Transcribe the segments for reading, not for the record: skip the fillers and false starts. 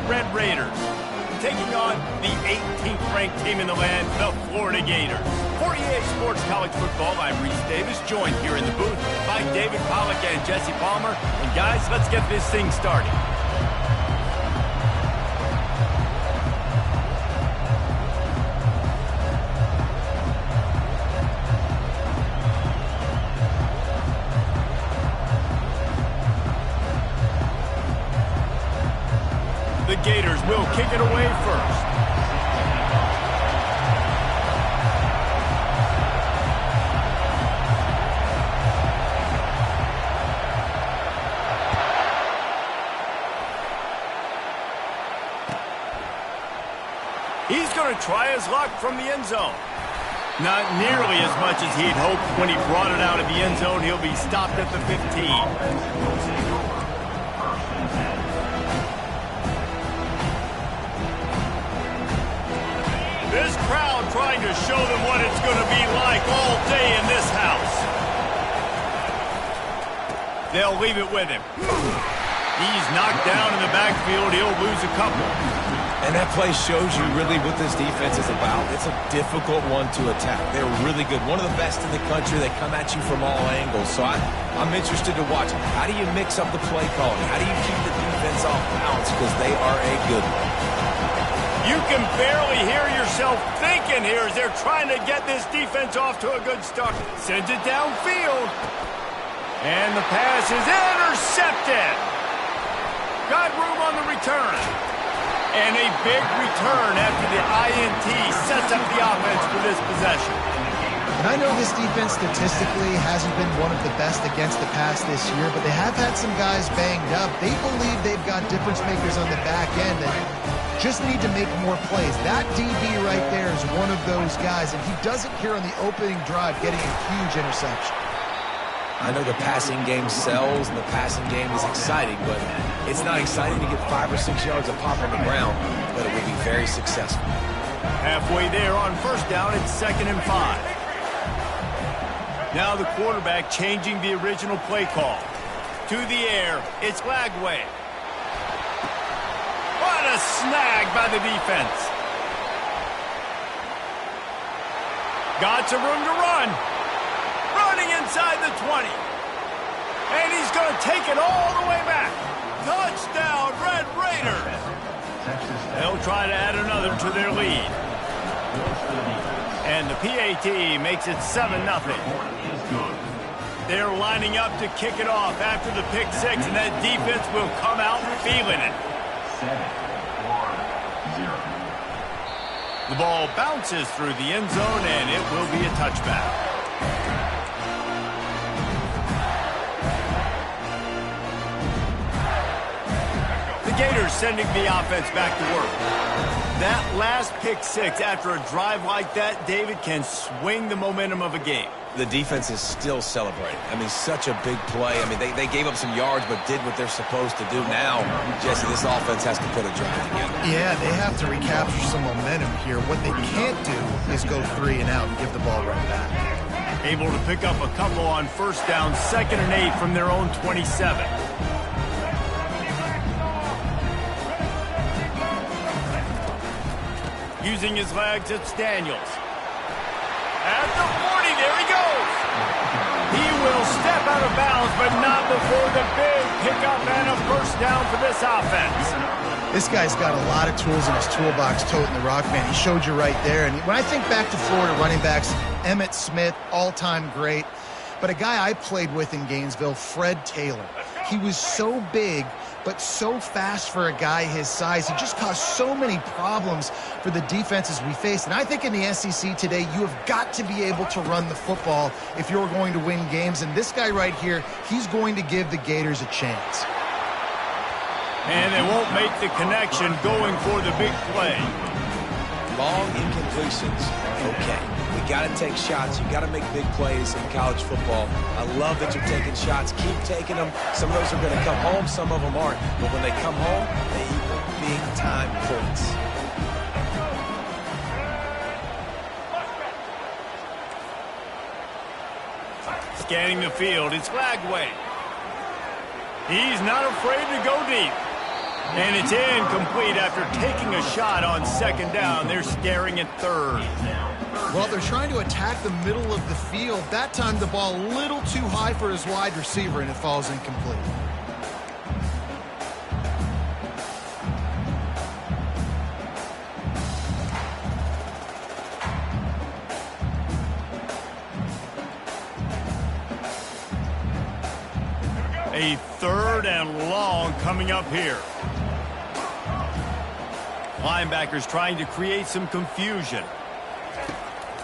Red Raiders, taking on the 18th ranked team in the land, the Florida Gators. For EA Sports College Football, I'm Reese Davis, joined here in the booth by David Pollack and Jesse Palmer. And guys, let's get this thing started. The Gators will kick it away first. He's going to try his luck from the end zone. Not nearly as much as he'd hoped when he brought it out of the end zone. He'll be stopped at the 15. This crowd trying to show them what it's going to be like all day in this house. They'll leave it with him. He's knocked down in the backfield. He'll lose a couple. And that play shows you really what this defense is about. It's a difficult one to attack. They're really good. One of the best in the country. They come at you from all angles. So I'm interested to watch. How do you mix up the play calling? How do you keep the defense off balance? Because they are a good one. You can barely hear yourself thinking here as they're trying to get this defense off to a good start. Sends it downfield. And the pass is intercepted. Got room on the return. And a big return after the INT sets up the offense for this possession. And I know this defense statistically hasn't been one of the best against the pass this year, but they have had some guys banged up. They believe they've got difference makers on the back end that just need to make more plays. That DB right there is one of those guys, and he does it here on the opening drive, getting a huge interception. I know the passing game sells and the passing game is exciting, but it's not exciting to get 5 or 6 yards of pop on the ground, but it will be very successful. Halfway there on first down, it's 2nd and 5. Now the quarterback changing the original play call. To the air, it's Lagway. What a snag by the defense. Got some room to run. Running inside the 20. And he's going to take it all the way back. Touchdown, Red Raiders. They'll try to add another to their lead. And the PAT makes it 7-0. They're lining up to kick it off after the pick six, and that defense will come out feeling it. The ball bounces through the end zone, and it will be a touchback. The Gators sending the offense back to work. That last pick six after a drive like that, David, can swing the momentum of a game. The defense is still celebrating. I mean, such a big play. I mean, they gave up some yards but did what they're supposed to do. Now, Jesse, this offense has to put a drive together. Yeah, they have to recapture some momentum here. What they can't do is go 3 and out and give the ball right back. Able to pick up a couple on first down, 2nd and 8 from their own 27. Using his legs, it's Daniels. At the 40, there he goes. He will step out of bounds, but not before the big pickup and a first down for this offense. This guy's got a lot of tools in his toolbox, toting the rock, man. He showed you right there. And when I think back to Florida running backs, Emmitt Smith, all-time great. But a guy I played with in Gainesville, Fred Taylor. He was so big, but so fast for a guy his size. He just caused so many problems for the defenses we faced. And I think in the SEC today, you have got to be able to run the football if you're going to win games. And this guy right here, he's going to give the Gators a chance. And they won't make the connection going for the big play. Long incompletions, okay. We got to take shots. You got to make big plays in college football. I love that you're taking shots. Keep taking them. Some of those are going to come home. Some of them aren't. But when they come home, they equal big-time points. Scanning the field, it's Lagway. He's not afraid to go deep. And it's incomplete after taking a shot on second down. They're staring at third. Well, they're trying to attack the middle of the field. That time the ball a little too high for his wide receiver, and it falls incomplete. A third and long coming up here. Linebackers trying to create some confusion.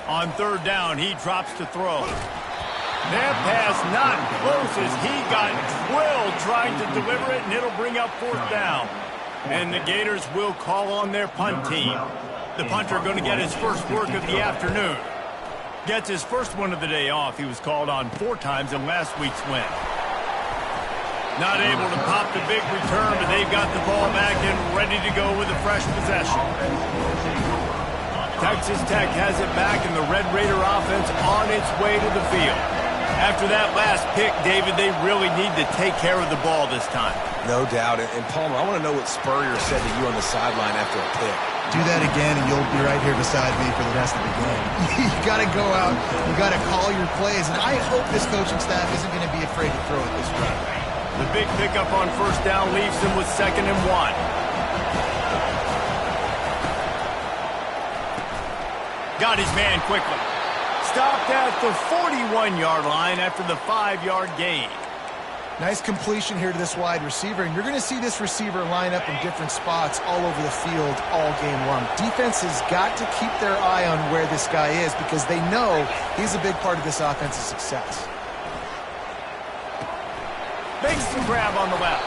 On third down, he drops to throw. That pass not close as he got drilled trying to deliver it, and it'll bring up fourth down. And the Gators will call on their punt team. The punter going to get his first work of the afternoon. Gets his first one of the day off. He was called on 4 times in last week's win. Not able to pop the big return, but they've got the ball back and ready to go with a fresh possession. Texas Tech has it back, and the Red Raider offense on its way to the field. After that last pick, David, they really need to take care of the ball this time. No doubt. And Palmer, I want to know what Spurrier said to you on the sideline after a pick. Do that again, and you'll be right here beside me for the rest of the game. You got to go out. You got to call your plays, and I hope this coaching staff isn't going to be afraid to throw it this way. The big pickup on first down leaves them with 2nd and 1. Got his man quickly. Stopped at the 41-yard line after the 5-yard gain. Nice completion here to this wide receiver, and you're going to see this receiver line up in different spots all over the field all game long. Defense has got to keep their eye on where this guy is because they know he's a big part of this offense's success. Makes the grab on the left.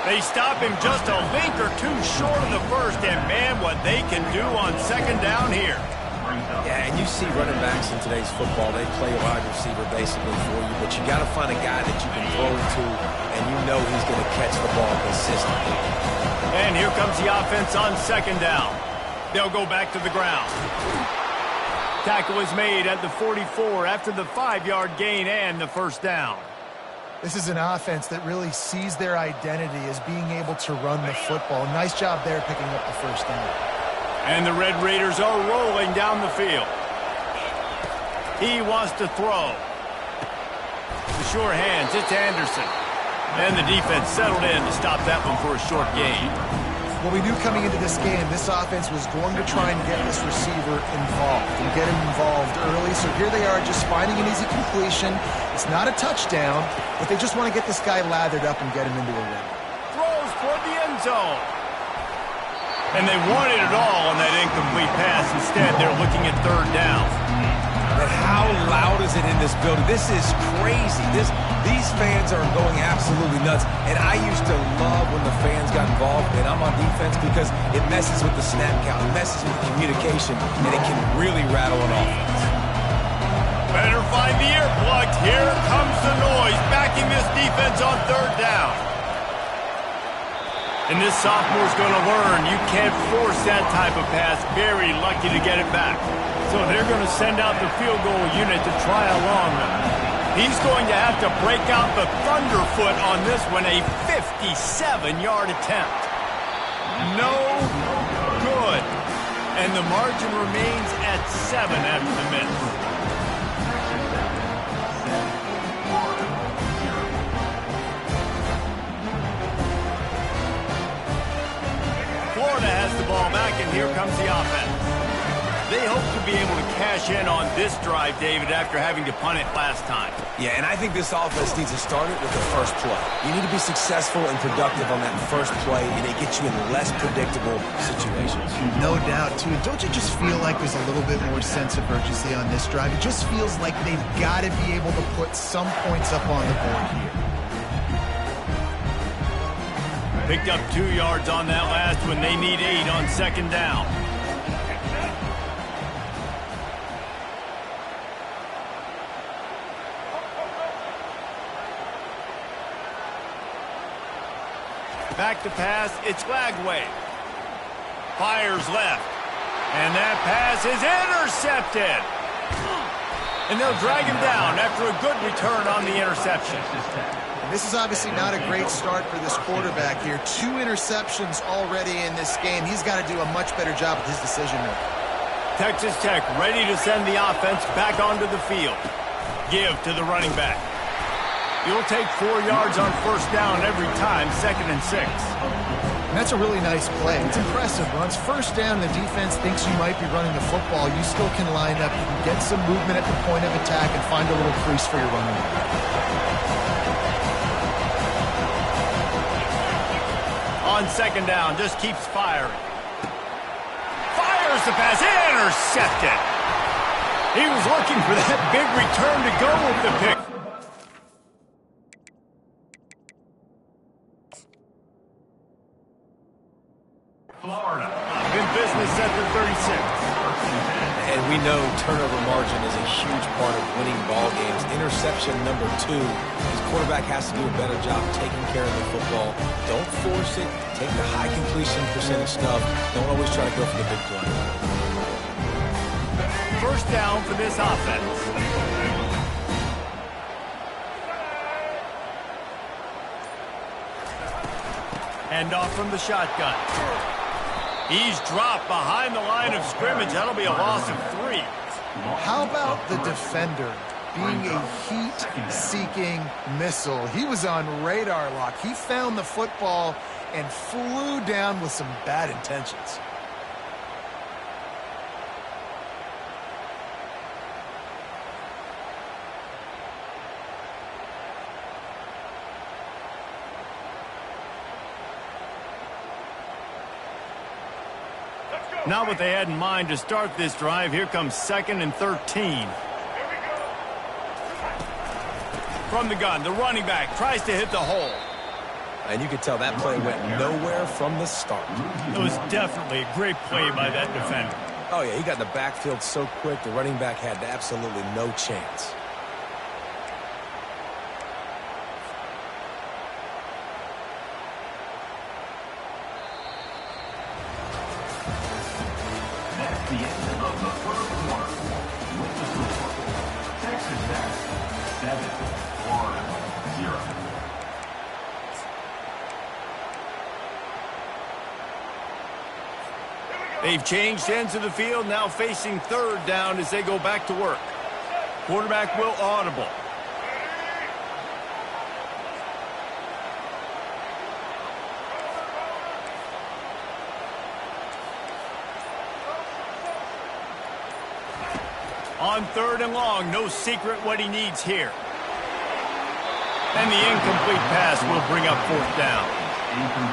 They stop him just a link or two short of the first, and man, what they can do on second down here. Yeah, and you see running backs in today's football, they play a wide receiver basically for you, but you got to find a guy that you can throw to, and you know he's going to catch the ball consistently. And here comes the offense on second down. They'll go back to the ground. Tackle is made at the 44 after the 5-yard gain and the first down. This is an offense that really sees their identity as being able to run the football. Nice job there picking up the first down. And the Red Raiders are rolling down the field. He wants to throw. The sure hands, it's Anderson. And the defense settled in to stop that one for a short gain. Well, we knew coming into this game, this offense was going to try and get this receiver involved and get him involved early. So here they are just finding an easy completion. It's not a touchdown, but they just want to get this guy lathered up and get him into a win. Throws toward the end zone. And they wanted it all on that incomplete pass. Instead, they're looking at third down. But how loud is it in this building? This is crazy. These fans are going absolutely nuts. And I used to love when the fans got involved, and I'm on defense because it messes with the snap count, it messes with the communication, and it can really rattle an offense. Better find the earplugs. Here comes the noise, backing this defense on third down. And this sophomore's going to learn you can't force that type of pass. Very lucky to get it back. So they're going to send out the field goal unit to try a long one. He's going to have to break out the thunderfoot on this one, a 57-yard attempt. No good. And the margin remains at 7 after the miss. Florida has the ball back, and here comes the offense. They hope to be able to cash in on this drive, David, after having to punt it last time. Yeah, and I think this offense needs to start it with the first play. You need to be successful and productive on that first play, and it gets you in less predictable situations. No doubt, too. Don't you just feel like there's a little bit more sense of urgency on this drive? It just feels like they've got to be able to put some points up on the board here. Picked up 2 yards on that last one. They need 8 on second down. Back to pass, it's Lagway. Fires left. And that pass is intercepted. And they'll drag him down after a good return on the interception. This is obviously not a great start for this quarterback here. 2 interceptions already in this game. He's got to do a much better job with his decision making. Texas Tech ready to send the offense back onto the field. Give to the running back. You'll take 4 yards on first down every time, 2nd and 6. And that's a really nice play. It's impressive. Once first down, the defense thinks you might be running the football. You still can line up. You can get some movement at the point of attack and find a little crease for your running back. On 2nd down, just keeps firing. Fires the pass, intercepted. He was looking for that big return to go with the pick. Florida in business at the 36. And we know turnover margin is a huge part of winning ball games. Interception number 2. His quarterback has to do a better job taking care of the football. Don't force it. Take the high completion percentage stuff. Don't always try to go for the big play. First down for this offense. Hand off from the shotgun. He's dropped behind the line of scrimmage. That'll be a loss of 3. How about the defender being a heat-seeking missile? He was on radar lock. He found the football and flew down with some bad intentions. Not what they had in mind to start this drive. Here comes 2nd and 13. From the gun, the running back tries to hit the hole. And you could tell that play went nowhere from the start. It was definitely a great play by that defender. Oh, yeah, he got in the backfield so quick, the running back had absolutely no chance. The end of the first quarter. With the score, Texas Tech 7, Florida 0. They've changed ends of the field, now facing 3rd down as they go back to work. Quarterback will audible. On 3rd and long, no secret what he needs here. And the incomplete pass will bring up 4th down.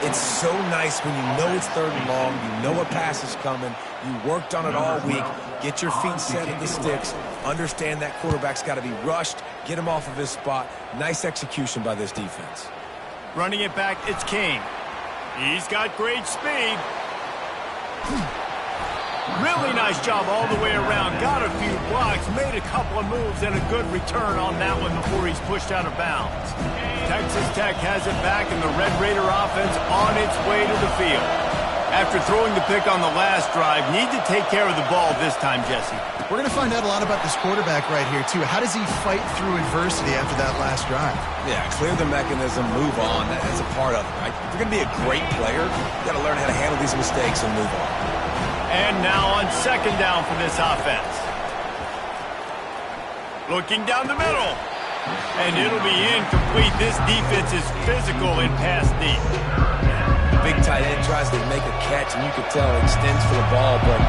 It's so nice when you know it's 3rd and long, you know a pass is coming, you worked on it all week, get your feet set at the sticks, understand that quarterback's got to be rushed, get him off of his spot. Nice execution by this defense. Running it back, it's Kane. He's got great speed. Really nice job all the way around. Got a few blocks, made a couple of moves, and a good return on that one before he's pushed out of bounds. Texas Tech has it back, and the Red Raider offense on its way to the field. After throwing the pick on the last drive, need to take care of the ball this time, Jesse. We're going to find out a lot about this quarterback right here, too. How does he fight through adversity after that last drive? Yeah, clear the mechanism, move on. That's a part of it, right? If you're going to be a great player, you got to learn how to handle these mistakes and move on. And now on 2nd down for this offense. Looking down the middle. And it'll be incomplete. This defense is physical in pass deep. The big tight end tries to make a catch, and you could tell it extends for the ball, but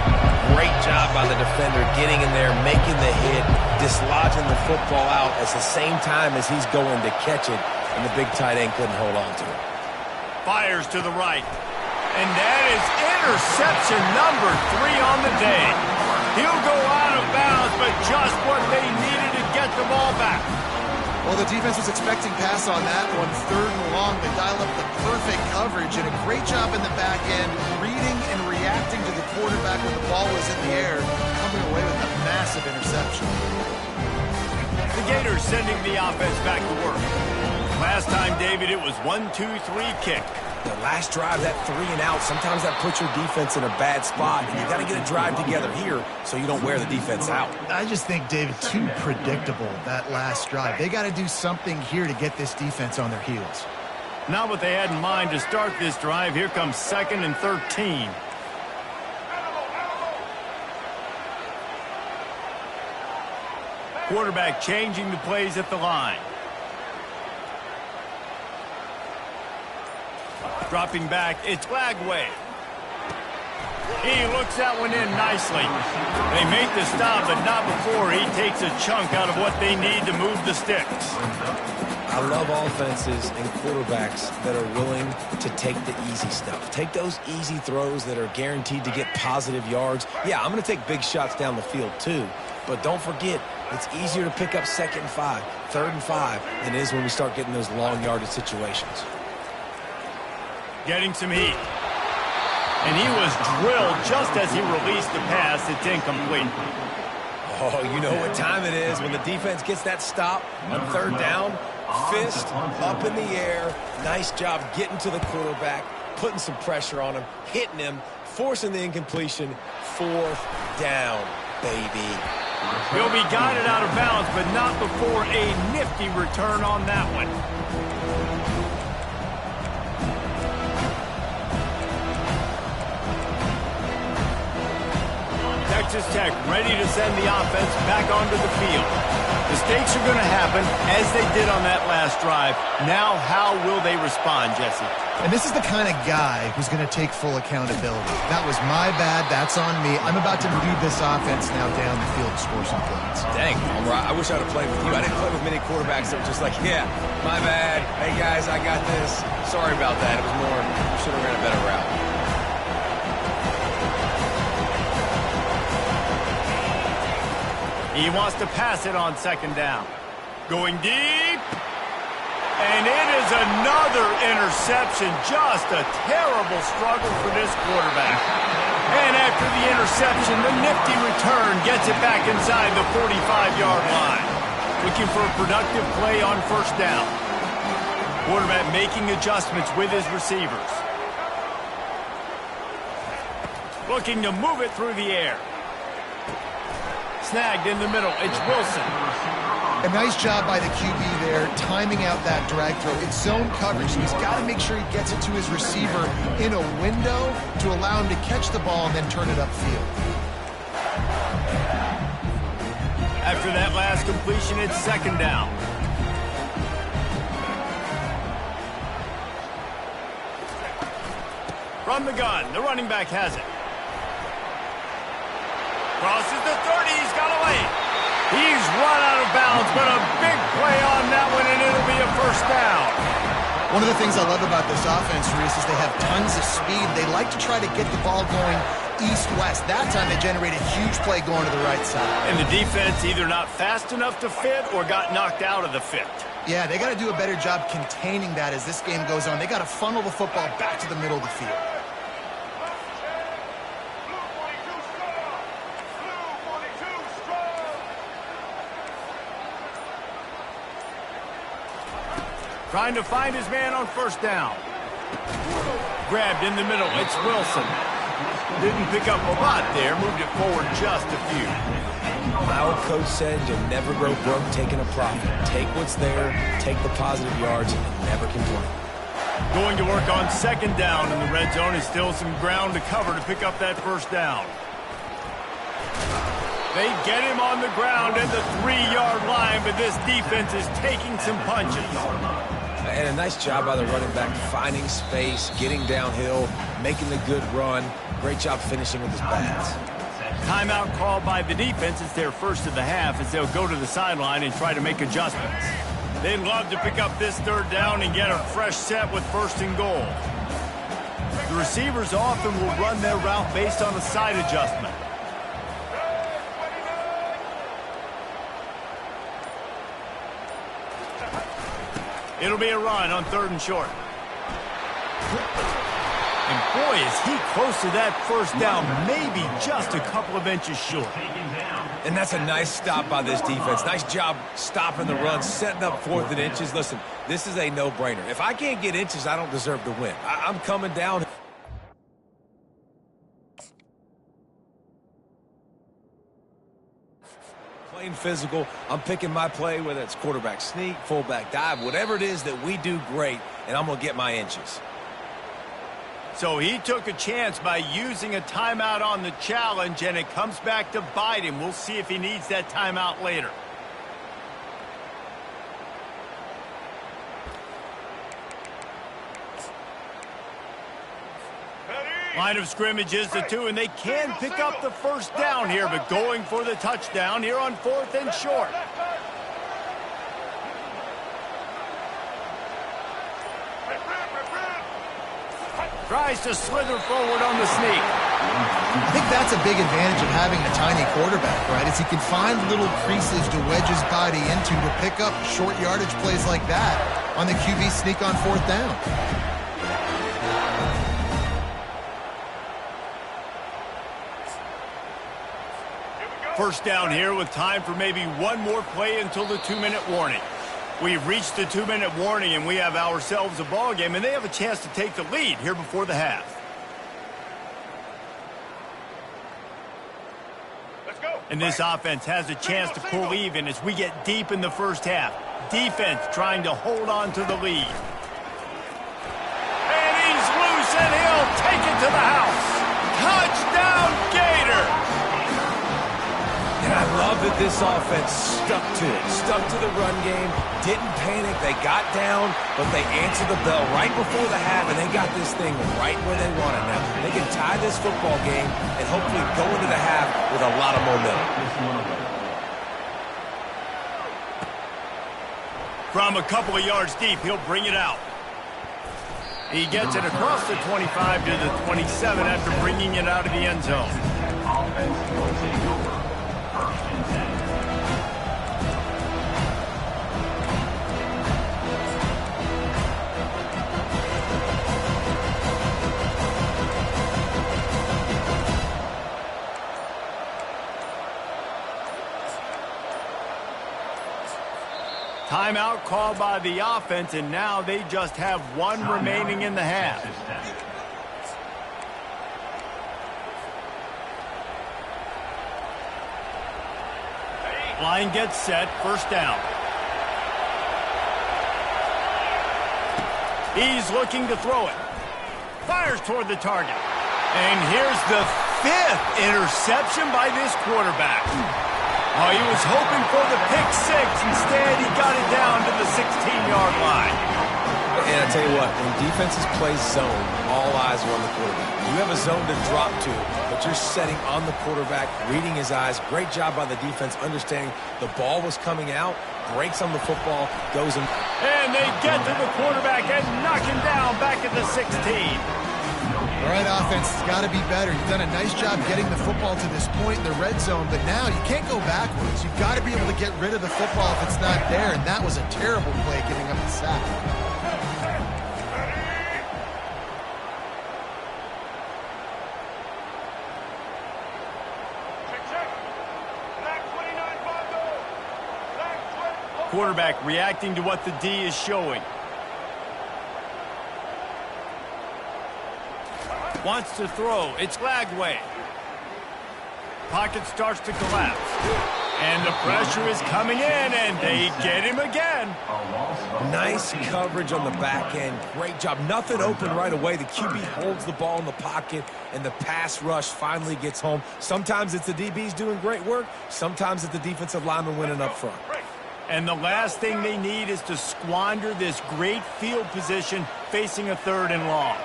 great job by the defender getting in there, making the hit, dislodging the football out at the same time as he's going to catch it, and the big tight end couldn't hold on to it. Fires to the right. And that is interception number 3 on the day. He'll go out of bounds, but just what they needed to get the ball back. Well, the defense was expecting pass on that one. 3rd and long, they dial up the perfect coverage, and a great job in the back end, reading and reacting to the quarterback when the ball was in the air, coming away with a massive interception. The Gators sending the offense back to work. Last time, David, it was 1-2-3 kick. The last drive, that 3 and out, sometimes that puts your defense in a bad spot, and you got to get a drive together here so you don't wear the defense out. I just think, David, too predictable, that last drive. They got to do something here to get this defense on their heels. Not what they had in mind to start this drive. Here comes 2nd and 13. Quarterback changing the plays at the line. Dropping back, it's Lagway. He looks that one in nicely. They make the stop, but not before he takes a chunk out of what they need to move the sticks. I love offenses and quarterbacks that are willing to take the easy stuff. Take those easy throws that are guaranteed to get positive yards. Yeah, I'm going to take big shots down the field too, but don't forget, it's easier to pick up 2nd and 5, 3rd and 5 than it is when we start getting those long yardage situations. Getting some heat. And he was drilled just as he released the pass. It's incomplete. Oh, you know what time it is when the defense gets that stop on 3rd down. Fist up in the air. Nice job getting to the quarterback, putting some pressure on him, hitting him, forcing the incompletion. 4th down, baby. He'll be guided out of bounds, but not before a nifty return on that one. Texas Tech ready to send the offense back onto the field. Mistakes are going to happen, as they did on that last drive. Now, how will they respond, Jesse? And this is the kind of guy who's going to take full accountability. That was my bad. That's on me. I'm about to lead this offense now down the field to score some points. Dang, I wish I'd have played with you. I didn't play with many quarterbacks that were just like, yeah, my bad. Hey, guys, I got this. Sorry about that. It was more, you should have ran a better route. He wants to pass it on 2nd down. Going deep. And it is another interception. Just a terrible struggle for this quarterback. And after the interception, the nifty return gets it back inside the 45-yard line. Looking for a productive play on 1st down. Quarterback making adjustments with his receivers. Looking to move it through the air. Snagged in the middle. It's Wilson. A nice job by the QB there, timing out that drag throw. It's zone coverage, so he's got to make sure he gets it to his receiver in a window to allow him to catch the ball and then turn it upfield. After that last completion, it's 2nd down. From the gun, the running back has it. Crosses the 30, he's got away. He's run out of bounds, but a big play on that one, and it'll be a 1st down. One of the things I love about this offense, Reese, is they have tons of speed. They like to try to get the ball going east-west. That time they generated a huge play going to the right side. And the defense either not fast enough to fit or got knocked out of the fit. Yeah, they got to do a better job containing that as this game goes on. They got to funnel the football back to the middle of the field. Trying to find his man on 1st down. Grabbed in the middle. It's Wilson. Didn't pick up a lot there. Moved it forward just a few. My old coach said you'll never grow broke taking a profit. Take what's there, take the positive yards, and never complain. Going to work on 2nd down in the red zone. Is still some ground to cover to pick up that 1st down. They get him on the ground at the 3-yard line, but this defense is taking some punches. And a nice job by the running back, finding space, getting downhill, making the good run. Great job finishing with his pads. Timeout called by the defense. It's their 1st of the half as they'll go to the sideline and try to make adjustments. They'd love to pick up this 3rd down and get a fresh set with 1st and goal. The receivers often will run their route based on a side adjustment. It'll be a run on 3rd and short. And boy, is he close to that first down, maybe just a couple of inches short. And that's a nice stop by this defense. Nice job stopping the run, setting up 4th and inches. Listen, this is a no-brainer. If I can't get inches, I don't deserve to win. I'm coming down. Playing physical, I'm picking my play, whether it's quarterback sneak, fullback dive, whatever it is that we do great, and I'm going to get my inches. So he took a chance by using a timeout on the challenge, and it comes back to bite him. We'll see if he needs that timeout later. Line of scrimmage is the 2, and they can pick up the first down here, but going for the touchdown here on 4th and short. Tries to slither forward on the sneak. I think that's a big advantage of having a tiny quarterback, right? Is he can find little creases to wedge his body into to pick up short yardage plays like that on the QB sneak on 4th down. First down here with time for maybe one more play until the 2-minute warning. We've reached the 2-minute warning, and we have ourselves a ball game, and they have a chance to take the lead here before the half. Let's go. And this offense has a chance to pull even as we get deep in the first half. Defense trying to hold on to the lead. And he's loose, and he'll take it to the house. Touchdown, Gator! And I love that this offense stuck to it, stuck to the run game, didn't panic. They got down, but they answered the bell right before the half, and they got this thing right where they want it now. They can tie this football game and hopefully go into the half with a lot of momentum. From a couple of yards deep, he'll bring it out. He gets it across the 25 to the 27 after bringing it out of the end zone. Offense will take over. 1st and 10. Timeout called by the offense, and now they just have one remaining in the half. Line gets set, first down. He's looking to throw it. Fires toward the target. And here's the 5th interception by this quarterback. Oh, he was hoping for the pick 6. Instead, he got it down to the 16-yard line. And I tell you what, when defenses play zone, all eyes are on the quarterback. You have a zone to drop to, but you're setting on the quarterback, reading his eyes. Great job by the defense, understanding the ball was coming out, breaks on the football, goes in. And they get to the quarterback and knock him down back at the 16. All right, offense, it's got to be better. You've done a nice job getting the football to this point in the red zone, but now you can't go backwards. You've got to be able to get rid of the football if it's not there, and that was a terrible play giving up the sack. Quarterback reacting to what the D is showing. Wants to throw. It's Lagway. Pocket starts to collapse. And the pressure is coming in, and they get him again. Nice coverage on the back end. Great job. Nothing open right away. The QB holds the ball in the pocket, and the pass rush finally gets home. Sometimes it's the DBs doing great work. Sometimes it's the defensive lineman winning up front. And the last thing they need is to squander this great field position facing a 3rd and long.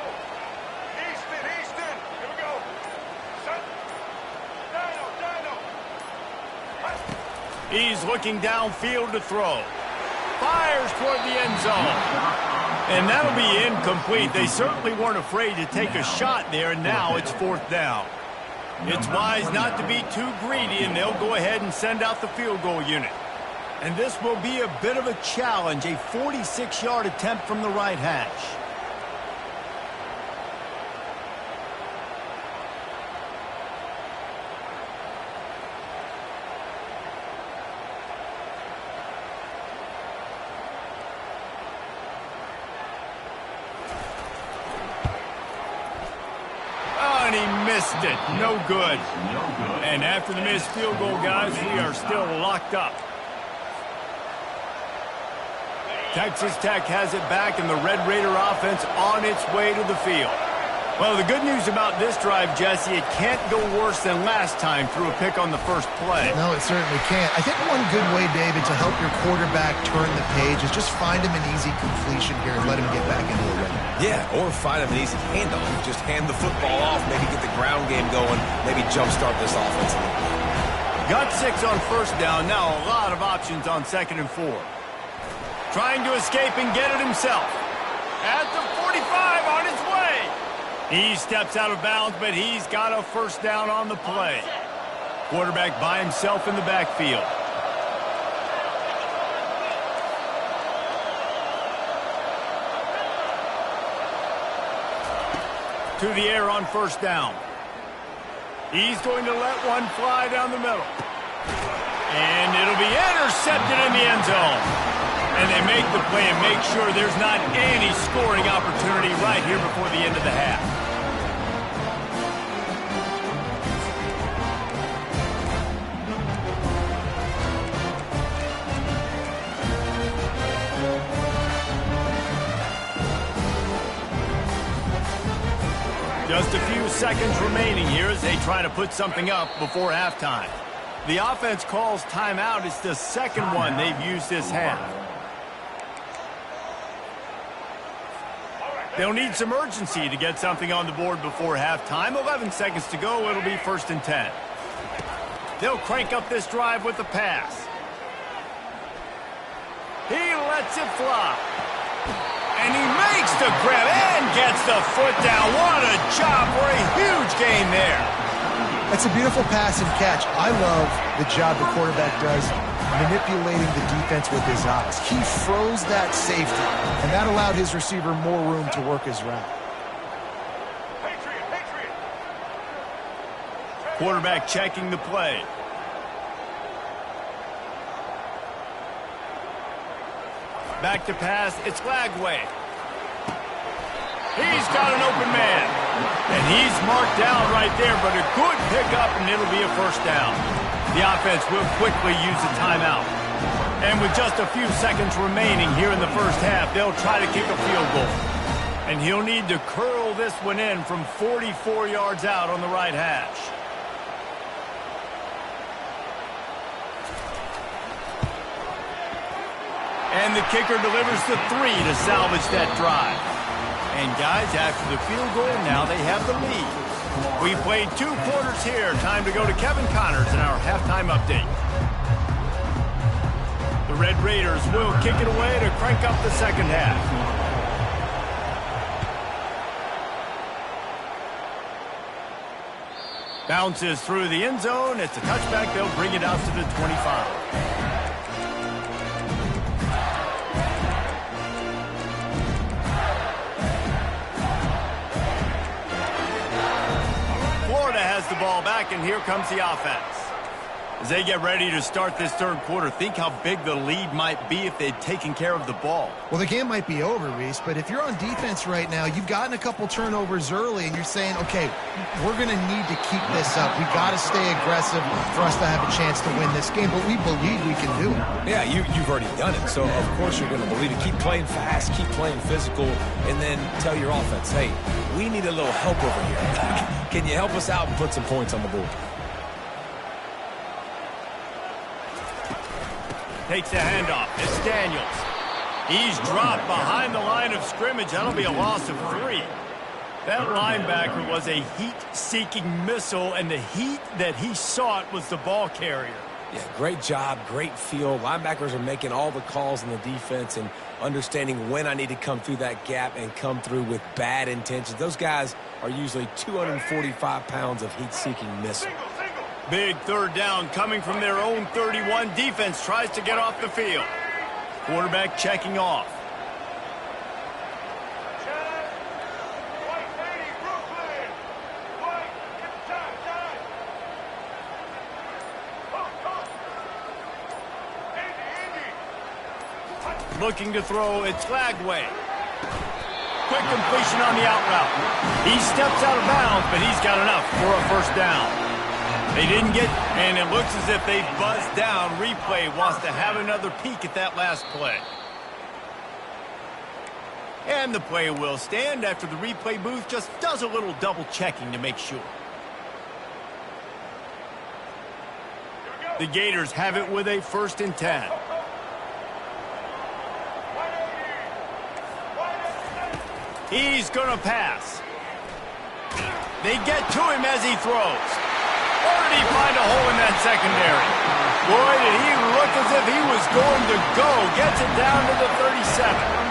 Easton, here we go. Set. Dino. He's looking downfield to throw. Fires toward the end zone. And that'll be incomplete. They certainly weren't afraid to take a shot there, and now it's 4th down. It's wise not to be too greedy, and they'll go ahead and send out the field goal unit. And this will be a bit of a challenge, a 46-yard attempt from the right hash. missed it. No good. No good. And after the missed field goal, guys, we are still locked up. Texas Tech has it back, and the Red Raider offense on its way to the field. Well, the good news about this drive, Jesse, it can't go worse than last time through a pick on the first play. No, it certainly can't. I think one good way, David, to help your quarterback turn the page is just find him an easy completion here and let him get back into a rhythm. Yeah, or find him an easy handoff. Just hand the football off, maybe get the ground game going, maybe jumpstart this offense a little bit. Got 6 on first down. Now a lot of options on 2nd and 4. Trying to escape and get it himself. At the 45 on his way. He steps out of bounds, but he's got a first down on the play. Quarterback by himself in the backfield. To the air on first down. He's going to let one fly down the middle. And it'll be intercepted in the end zone. And they make the play and make sure there's not any scoring opportunity right here before the end of the half. Just a few seconds remaining here as they try to put something up before halftime. The offense calls timeout. It's the second one they've used this half. They'll need some urgency to get something on the board before halftime. 11 seconds to go. It'll be 1st and 10. They'll crank up this drive with the pass. He lets it fly. And he makes the grab and gets the foot down. What a job for a huge gain there. That's a beautiful pass and catch. I love the job the quarterback does manipulating the defense with his eyes. He froze that safety, and that allowed his receiver more room to work his route. Quarterback checking the play. Back to pass. It's Lagway. He's got an open man. And he's marked down right there, but a good pickup, and it'll be a first down. The offense will quickly use a timeout. And with just a few seconds remaining here in the first half, they'll try to kick a field goal. And he'll need to curl this one in from 44 yards out on the right hash. And the kicker delivers the 3 to salvage that drive. And guys, after the field goal, now they have the lead. We played 2 quarters here. Time to go to Kevin Connors in our halftime update. The Red Raiders will kick it away to crank up the second half. Bounces through the end zone. It's a touchback. They'll bring it out to the 25. Has the ball back, and here comes the offense. As they get ready to start this third quarter, think how big the lead might be if they'd taken care of the ball. Well, the game might be over, Reese, but if you're on defense right now, you've gotten a couple turnovers early, and you're saying, okay, we're going to need to keep this up. We got to stay aggressive for us to have a chance to win this game, but we believe we can do it. Yeah, you've already done it, so of course you're going to believe it. Keep playing fast, keep playing physical, and then tell your offense, hey, we need a little help over here. Can you help us out and put some points on the board? Takes the handoff. It's Daniels. He's dropped behind the line of scrimmage. That'll be a loss of 3. That linebacker was a heat-seeking missile, and the heat that he sought was the ball carrier. Yeah, great job, great feel. Linebackers are making all the calls in the defense and understanding when I need to come through that gap and come through with bad intentions. Those guys are usually 245 pounds of heat-seeking missile. Big third down coming from their own 31. Defense tries to get off the field. Quarterback checking off. Looking to throw, it's Lagway. quick completion on the out route. He steps out of bounds, but he's got enough for a first down. They didn't get, and it looks as if they buzzed down. Replay wants to have another peek at that last play. And the play will stand after the replay booth just does a little double checking to make sure. The Gators have it with a 1st and 10. He's going to pass. They get to him as he throws. Or did he find a hole in that secondary? Boy, did he look as if he was going to go. Gets it down to the 37.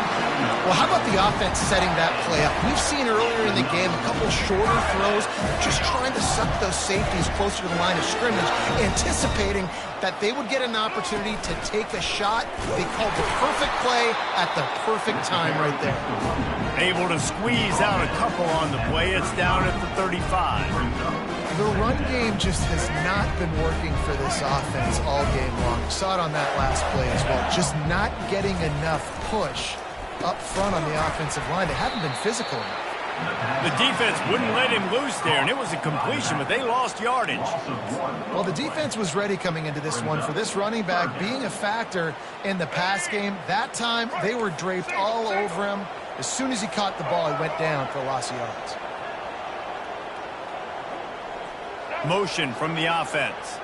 Well, how about the offense setting that play up? We've seen earlier in the game a couple shorter throws, just trying to suck those safeties closer to the line of scrimmage, anticipating that they would get an opportunity to take a shot. They called the perfect play at the perfect time right there. Able to squeeze out a couple on the play. It's down at the 35. The run game just has not been working for this offense all game long. We saw it on that last play as well. Just not getting enough push up front on the offensive line. They haven't been physical enough. The defense wouldn't let him loose there, and it was a completion, but they lost yardage. Well, the defense was ready coming into this one for this running back being a factor in the pass game. That time, they were draped all over him. As soon as he caught the ball, he went down for a loss of yards. Motion from the offense.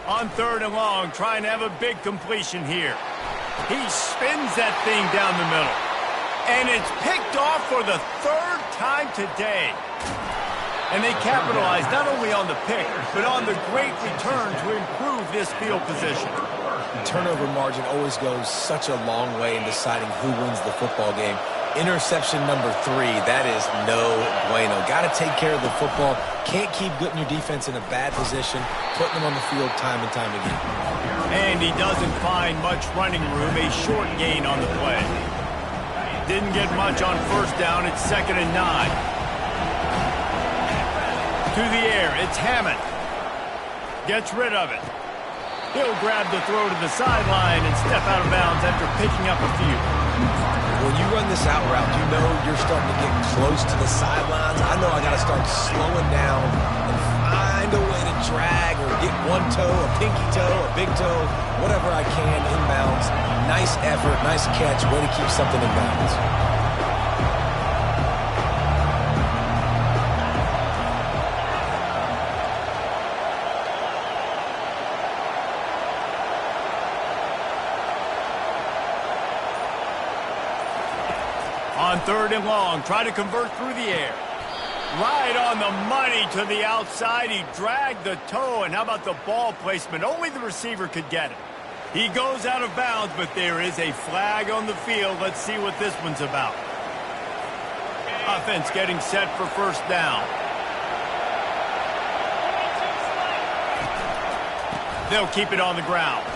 On 3rd and long, trying to have a big completion here. He spins that thing down the middle. And it's picked off for the 3rd time today. And they capitalize not only on the pick, but on the great return to improve this field position. Turnover margin always goes such a long way in deciding who wins the football game. Interception number 3, that is no bueno. Got to take care of the football. Can't keep putting your defense in a bad position, putting them on the field time and time again. And he doesn't find much running room, a short gain on the play. Didn't get much on 1st down, it's 2nd and 9. To the air, it's Hammond. Gets rid of it. He'll grab the throw to the sideline and step out of bounds after picking up a few. When you run this out route, you know you're starting to get close to the sidelines. I know I got to start slowing down and find a way to drag or get one toe, a pinky toe, a big toe, whatever I can inbounds. Nice effort, nice catch, way to keep something in bounds. On 3rd and long, try to convert through the air. Right on the money to the outside. He dragged the toe, and how about the ball placement? Only the receiver could get it. He goes out of bounds, but there is a flag on the field. Let's see what this one's about. Offense getting set for 1st down. They'll keep it on the ground.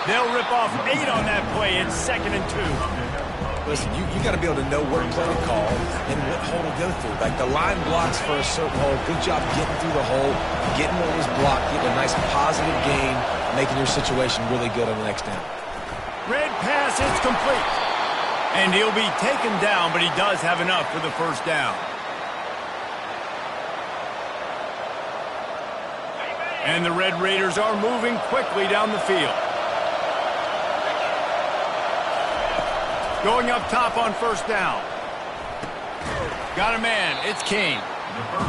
They'll rip off 8 on that play. It's 2nd and 2. Listen, you got to be able to know what play to call and what hole to go through. Like the line blocks for a certain hole. Good job getting through the hole, getting what was blocked, getting a nice positive gain, making your situation really good on the next down. Red pass, it's complete. And he'll be taken down, but he does have enough for the 1st down. And the Red Raiders are moving quickly down the field. Going up top on 1st down. Got a man. It's King.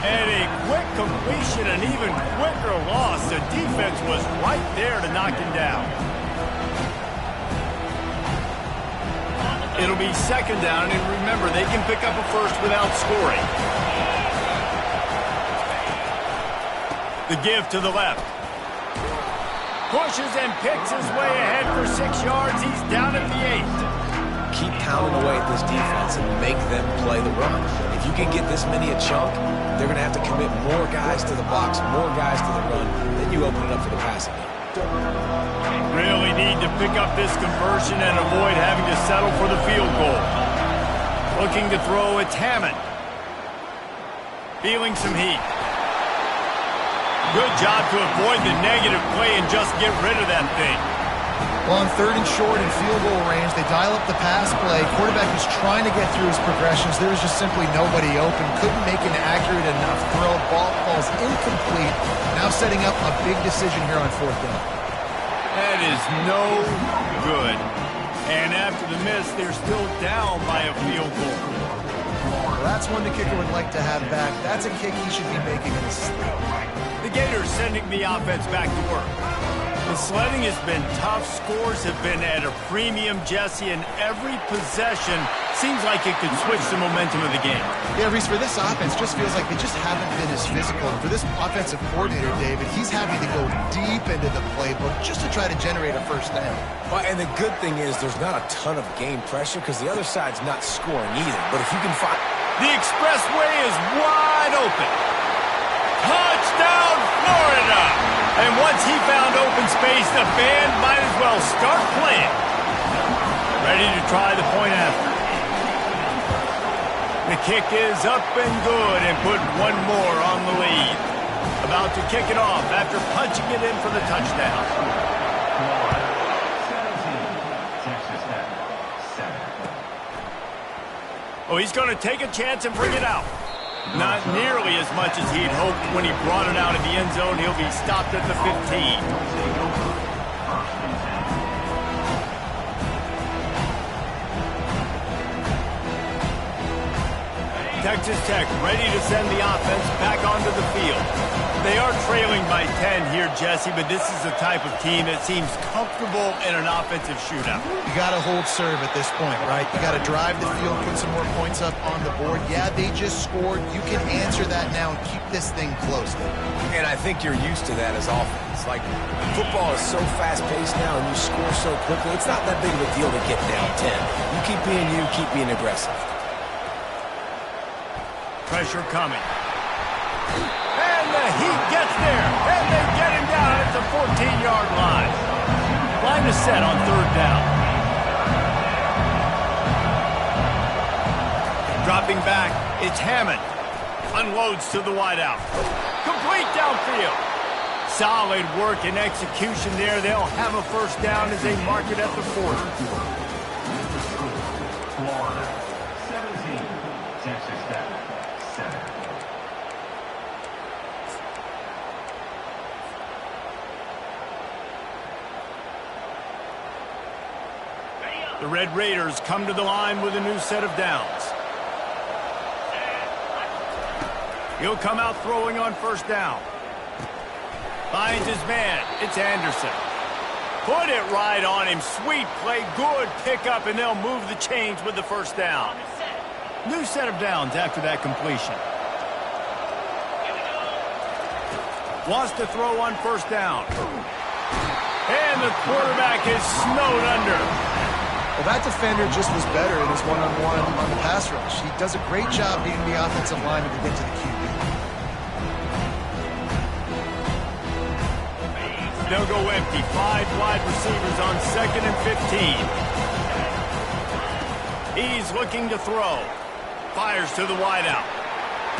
And a quick completion, an even quicker loss. The defense was right there to knock him down. It'll be 2nd down, and remember, they can pick up a 1st without scoring. The give to the left. Pushes and picks his way ahead for 6 yards. He's down at the 8. Keep pounding away at this defense and make them play the run. If you can get this many a chunk, they're going to have to commit more guys to the box, more guys to the run. Then you open it up for the passing game. Really need to pick up this conversion and avoid having to settle for the field goal. Looking to throw, it's Hammond. feeling some heat. Good job to avoid the negative play and just get rid of that thing. Well, on 3rd and short and field goal range, they dial up the pass play. Quarterback was trying to get through his progressions. There was just simply nobody open. Couldn't make an accurate enough throw. Ball's incomplete. Now setting up a big decision here on 4th down. That is no good. And after the miss, they're still down by a field goal. Well, that's one the kicker would like to have back. That's a kick he should be making in his sleep. The Gators sending the offense back to work. The sledding has been tough. Scores have been at a premium, Jesse, and every possession seems like it could switch the momentum of the game. Yeah, Reese, for this offense, just feels like they just haven't been as physical. And for this offensive coordinator, David, he's happy to go deep into the playbook just to try to generate a first down. Well, and the good thing is there's not a ton of game pressure because the other side's not scoring either. But if you can find... The expressway is wide open. Touchdown, Florida! And once he found open space, the band might as well start playing. Ready to try the point after. The kick is up and good and put one more on the lead. About to kick it off after punching it in for the touchdown. Oh, he's going to take a chance and bring it out. Not nearly as much as he'd hoped when he brought it out of the end zone. He'll be stopped at the 15. Texas Tech ready to send the offense back onto the field. They are trailing by 10 here, Jesse, but this is the type of team that seems comfortable in an offensive shootout. You got to hold serve at this point, right? You got to drive the field, put some more points up on the board. Yeah, they just scored. You can answer that now and keep this thing close. And I think you're used to that as offense. Like, football is so fast-paced now and you score so quickly, it's not that big of a deal to get down 10. You keep being aggressive. Pressure coming. And the Heat gets there. And they get him down at the 14-yard line. Line is set on 3rd down. Dropping back, it's Hammond. Unloads to the wideout. Complete downfield. Solid work and execution there. They'll have a first down as they mark it at the 40. Florida, 17. Texas Tech, 7. The Red Raiders come to the line with a new set of downs. He'll come out throwing on 1st down. Finds his man. It's Anderson. Put it right on him. Sweet play. Good pickup, and they'll move the chains with the 1st down. New set of downs after that completion. Wants to throw on 1st down. And the quarterback is snowed under. Well, that defender just was better in his one-on-one on the pass rush. He does a great job beating the offensive lineman to get to the QB. They'll go empty. 5 wide receivers on 2nd and 15. He's looking to throw. Fires to the wideout.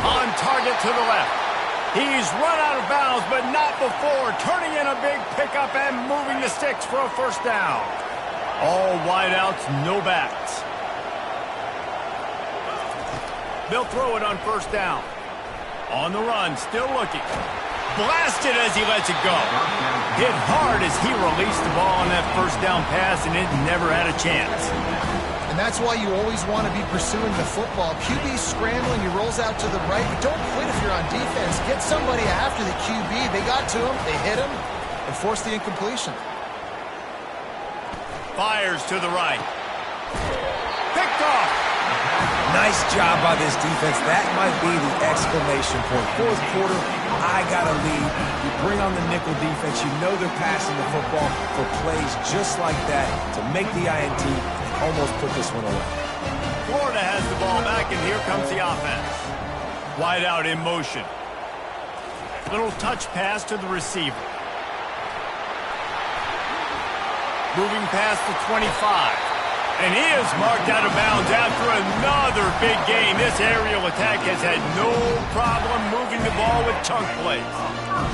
On target to the left. He's run out of bounds, but not before. Turning in a big pickup and moving the sticks for a 1st down. All wideouts, no backs. They'll throw it on 1st down. On the run, still looking. Blasted as he lets it go. Hit hard as he released the ball on that 1st down pass, and it never had a chance. And that's why you always want to be pursuing the football. QB's scrambling, he rolls out to the right, but don't quit if you're on defense. Get somebody after the QB. They got to him, they hit him, and forced the incompletion. Fires to the right. Picked off. Nice job by this defense. That might be the exclamation point. 4th quarter, I got a lead. You bring on the nickel defense. You know they're passing the football for plays just like that to make the INT and almost put this one away. Florida has the ball back, and here comes the offense. Wide out in motion. Little touch pass to the receiver. Moving past the 25. And he is marked out of bounds after another big gain. This aerial attack has had no problem moving the ball with chunk plays.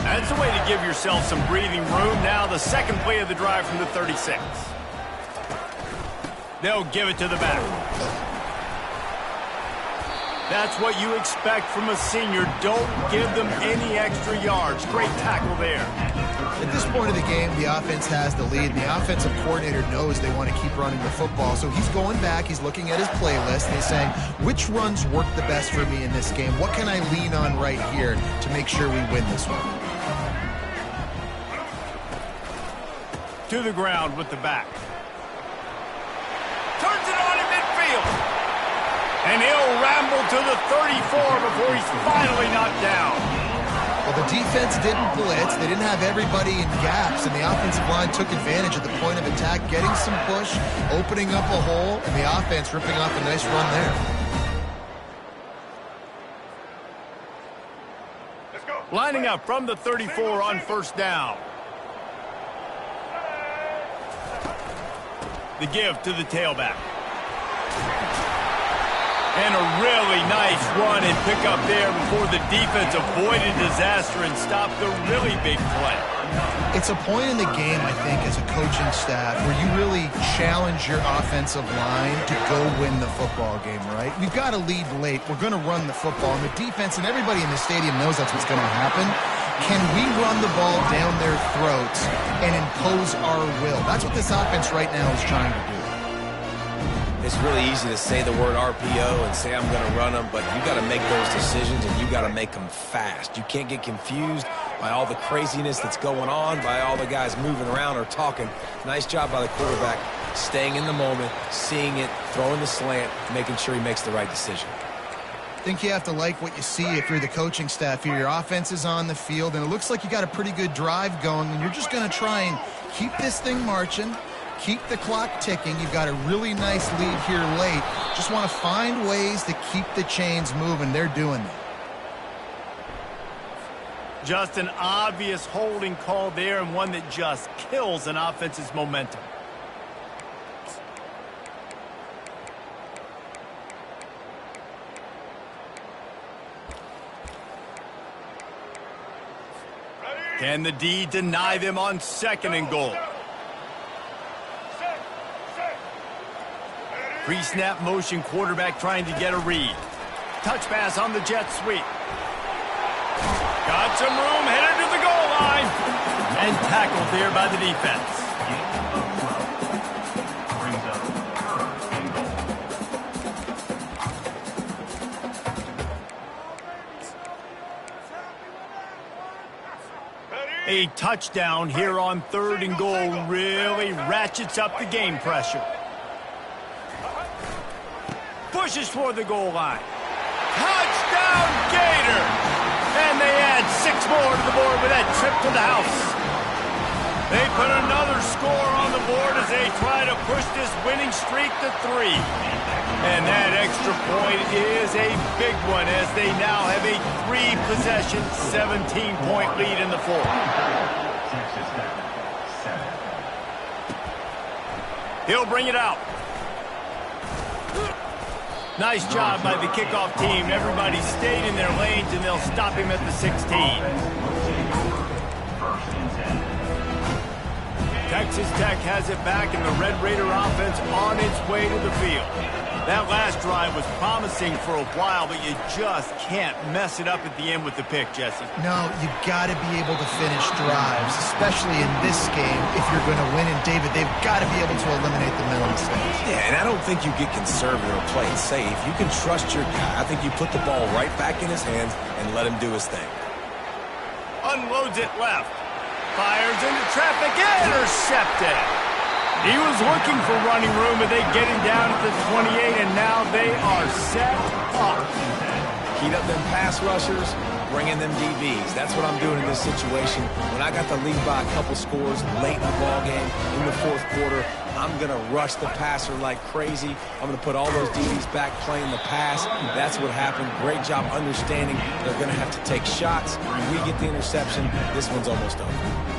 That's a way to give yourself some breathing room. Now the second play of the drive from the 36. They'll give it to the back. That's what you expect from a senior. Don't give them any extra yards. Great tackle there. At this point of the game, the offense has the lead. The offensive coordinator knows they want to keep running the football. So he's going back, he's looking at his playlist, and he's saying, which runs work the best for me in this game? What can I lean on right here to make sure we win this one? To the ground with the back. Turns it on in midfield. And he'll ramble to the 34 before he's finally knocked down. Well, the defense didn't blitz. They didn't have everybody in gaps, and the offensive line took advantage at the point of attack, getting some push, opening up a hole, and the offense ripping off a nice run there. Let's go. Lining up from the 34 on first down. The give to the tailback. And a really nice run and pick up there before the defense avoided disaster and stopped the really big play. It's a point in the game, I think, as a coaching staff where you really challenge your offensive line to go win the football game, right? We've got to lead late. We're going to run the football. And the defense and everybody in the stadium knows that's what's going to happen. Can we run the ball down their throats and impose our will? That's what this offense right now is trying to do. It's really easy to say the word RPO and say I'm going to run them, but you got to make those decisions and you got to make them fast. You can't get confused by all the craziness that's going on, by all the guys moving around or talking. Nice job by the quarterback, staying in the moment, seeing it, throwing the slant, making sure he makes the right decision. I think you have to like what you see if you're the coaching staff here. Your offense is on the field, and it looks like you got a pretty good drive going, and you're just going to try and keep this thing marching. Keep the clock ticking. You've got a really nice lead here late. Just want to find ways to keep the chains moving. They're doing that. Just an obvious holding call there, and one that just kills an offense's momentum. Can the D deny them on second and goal? Pre-snap motion, quarterback trying to get a read. Touch pass on the jet sweep. Got some room, headed to the goal line. And tackled there by the defense. A touchdown here on third and goal really ratchets up the game pressure. Pushes toward the goal line. Touchdown, Gator! And they add 6 more to the board with that trip to the house. They put another score on the board as they try to push this winning streak to 3. And that extra point is a big one as they now have a 3-possession, 17-point lead in the fourth. He'll bring it out. Nice job by the kickoff team. Everybody stayed in their lanes, and they'll stop him at the 16. Texas Tech has it back, and the Red Raider offense on its way to the field. That last drive was promising for a while, but you just can't mess it up at the end with the pick, Jesse. No, you've got to be able to finish drives, especially in this game if you're going to win. And, David, they've got to be able to eliminate the mental mistakes. Yeah, and I don't think you get conservative or play it safe. You can trust your guy. I think you put the ball right back in his hands and let him do his thing. Unloads it left. Fires into traffic. Intercepted. He was looking for running room, but they get him down at the 28, and now they are set up. Heat up them pass rushers, bring in them DBs. That's what I'm doing in this situation. When I got the lead by a couple scores late in the ball game, in the fourth quarter, I'm going to rush the passer like crazy. I'm going to put all those DBs back playing the pass. That's what happened. Great job understanding they're going to have to take shots. When we get the interception, this one's almost over.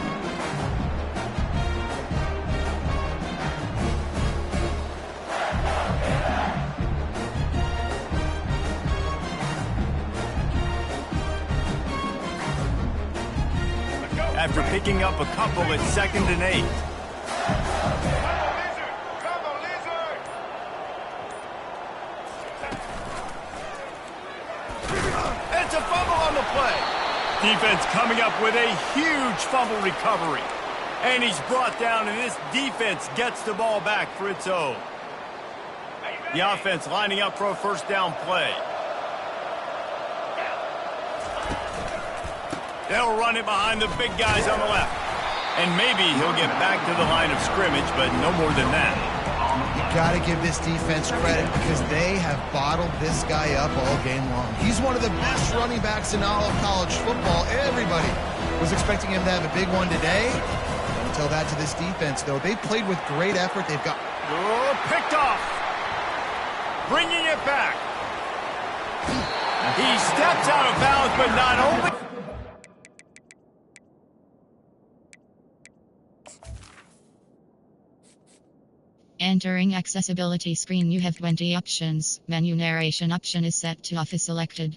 picking up a couple at 2nd and 8. Come on, Lizard! It's a fumble on the play. Defense coming up with a huge fumble recovery. And he's brought down, and this defense gets the ball back for its own. The offense lining up for a first down play. They'll run it behind the big guys on the left. And maybe he'll get back to the line of scrimmage, but no more than that. You got to give this defense credit because they have bottled this guy up all game long. He's one of the best running backs in all of college football. Everybody was expecting him to have a big one today. Don't tell that to this defense, though. They played with great effort. They've got... Oh, picked off. Bringing it back. He steps out of bounds, but not only... Entering accessibility screen, you have 20 options. Menu narration option is set to off is selected.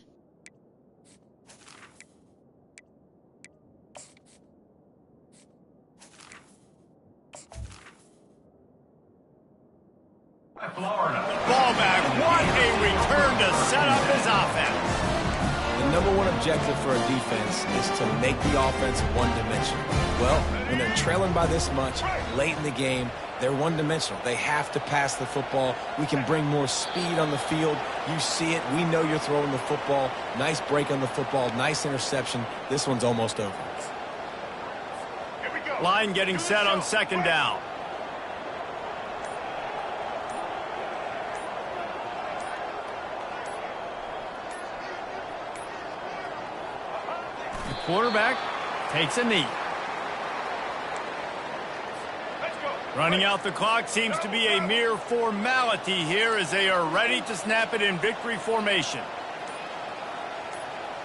Florida. Ball back. What a return to set up his offense. The number one objective for a defense is to make the offense one-dimensional. Well, when they're trailing by this much, late in the game, they're one-dimensional. They have to pass the football. We can bring more speed on the field. You see it. We know you're throwing the football. Nice break on the football. Nice interception. This one's almost over. Here we go. Line getting set on 2nd down. The quarterback takes a knee. Let's go. Running out the clock seems to be a mere formality here as they are ready to snap it in victory formation.